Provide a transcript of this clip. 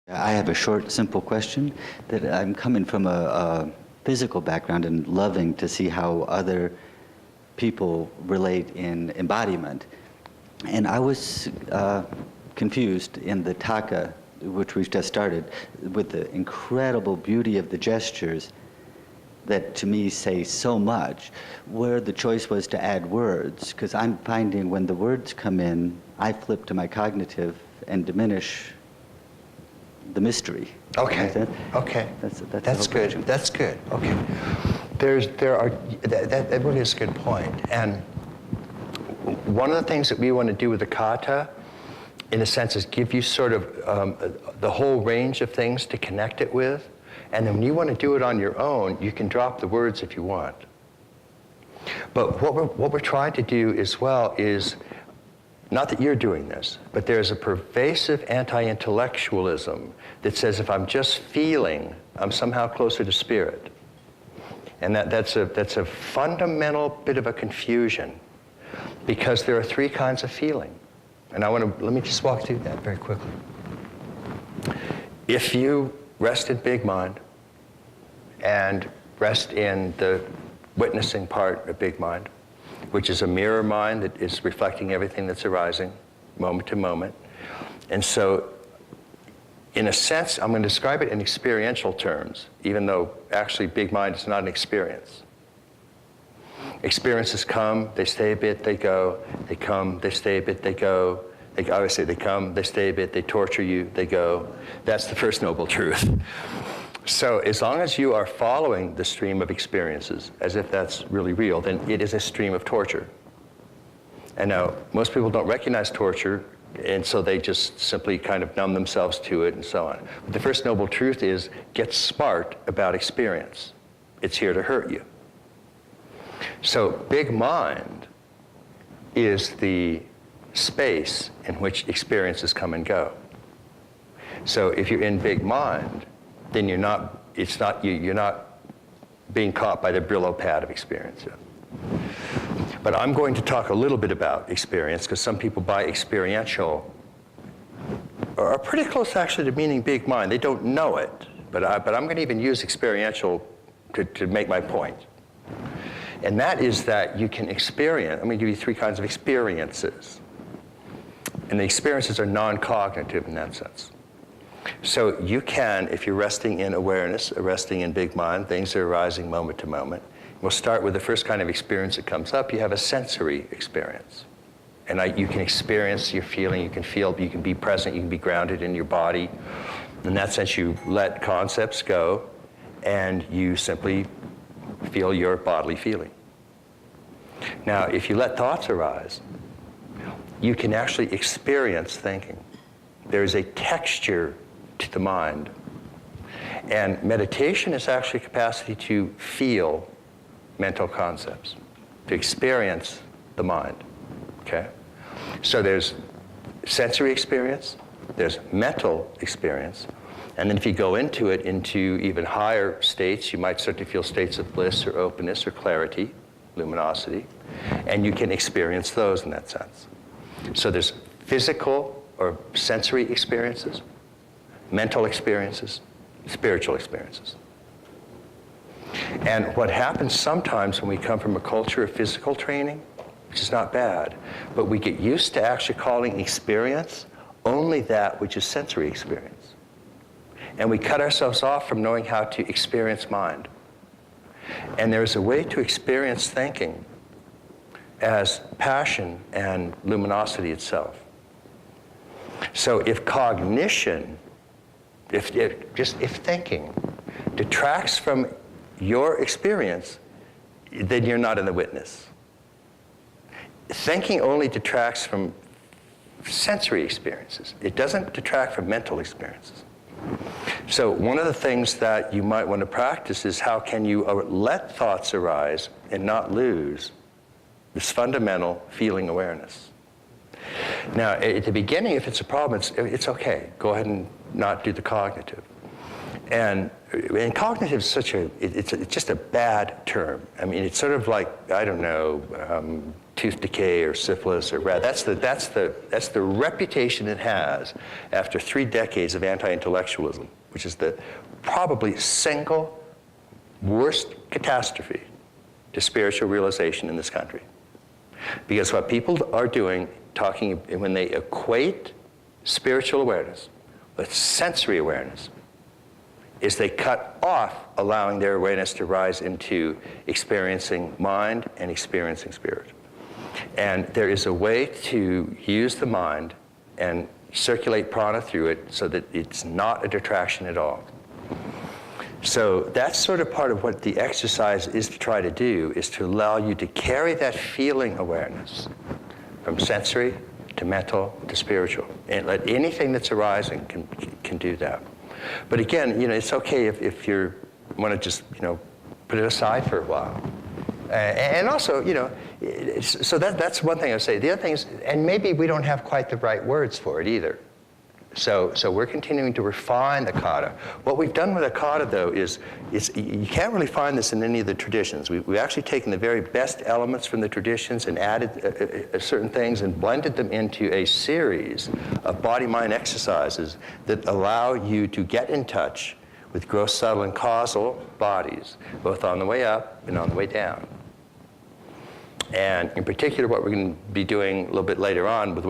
I have a short, simple question. That I'm coming from a physical background and loving to see how other people relate in embodiment. And I was confused in the taka, which we've just started, with the incredible beauty of the gestures that to me say so much, where the choice was to add words, because I'm finding when the words come in, I flip to my cognitive and diminish the mystery. Okay. Okay. That's good. Question. That's good. Okay. That really is a good point. And one of the things that we want to do with the kata, in a sense, is give you sort of the whole range of things to connect it with. And then when you want to do it on your own, you can drop the words if you want. But what we're trying to do as well is, not that you're doing this, but there's a pervasive anti-intellectualism that says if I'm just feeling, I'm somehow closer to spirit. And that's a fundamental bit of a confusion, because there are three kinds of feeling. And let me just walk through that very quickly. If you rest in big mind and rest in the witnessing part of big mind, which is a mirror mind that is reflecting everything that's arising moment to moment. And so, in a sense, I'm going to describe it in experiential terms, even though actually big mind is not an experience. Experiences come, they stay a bit, they go. They come, they stay a bit, they go. Obviously, they come, they stay a bit, they torture you, they go. That's the first noble truth. So as long as you are following the stream of experiences, as if that's really real, then it is a stream of torture. And now, most people don't recognize torture, and so they just simply kind of numb themselves to it and so on. But the first noble truth is, get smart about experience. It's here to hurt you. So big mind is the space in which experiences come and go. So if you're in big mind, then you're not being caught by the Brillo pad of experience. But I'm going to talk a little bit about experience, because some people by experiential are pretty close actually to meaning big mind. They don't know it, but I'm going to even use experiential to make my point. And that is that you can experience, I'm going to give you three kinds of experiences. And the experiences are non-cognitive in that sense. So you can, if you're resting in awareness, resting in big mind, things are arising moment to moment. We'll start with the first kind of experience that comes up. You have a sensory experience. And you can experience your feeling, you can feel, you can be present, you can be grounded in your body. In that sense, you let concepts go, and you simply feel your bodily feeling. Now, if you let thoughts arise, you can actually experience thinking. There is a texture to the mind. And meditation is actually a capacity to feel mental concepts, to experience the mind, okay? So there's sensory experience, there's mental experience, and then if you go into it, into even higher states, you might start to feel states of bliss or openness or clarity, luminosity, and you can experience those in that sense. So there's physical or sensory experiences, mental experiences, spiritual experiences. And what happens sometimes when we come from a culture of physical training, which is not bad, but we get used to actually calling experience only that which is sensory experience. And we cut ourselves off from knowing how to experience mind. And there's a way to experience thinking as passion and luminosity itself. So if cognition, if thinking detracts from your experience, then you're not in the witness. Thinking only detracts from sensory experiences. It doesn't detract from mental experiences. So one of the things that you might want to practice is how can you let thoughts arise and not lose this fundamental feeling awareness. Now, at the beginning, if it's a problem, it's okay. Go ahead and not do the cognitive. And cognitive is it's just a bad term. I mean, it's sort of like, I don't know, tooth decay or syphilis or that's the reputation it has after 3 decades of anti-intellectualism, which is the probably single worst catastrophe to spiritual realization in this country. Because what people are doing, talking when they equate spiritual awareness with sensory awareness, is they cut off allowing their awareness to rise into experiencing mind and experiencing spirit. And there is a way to use the mind and circulate prana through it so that it's not a detraction at all. So that's sort of part of what the exercise is to try to do, is to allow you to carry that feeling awareness from sensory to mental to spiritual. And let anything that's arising can do that. But again, it's okay if you want to just, put it aside for a while. And also, so that's one thing I would say. The other thing is, and maybe we don't have quite the right words for it either. So we're continuing to refine the kata. What we've done with the kata, though, is you can't really find this in any of the traditions. We've actually taken the very best elements from the traditions and added certain things and blended them into a series of body-mind exercises that allow you to get in touch with gross, subtle, and causal bodies, both on the way up and on the way down. And in particular, what we're going to be doing a little bit later on with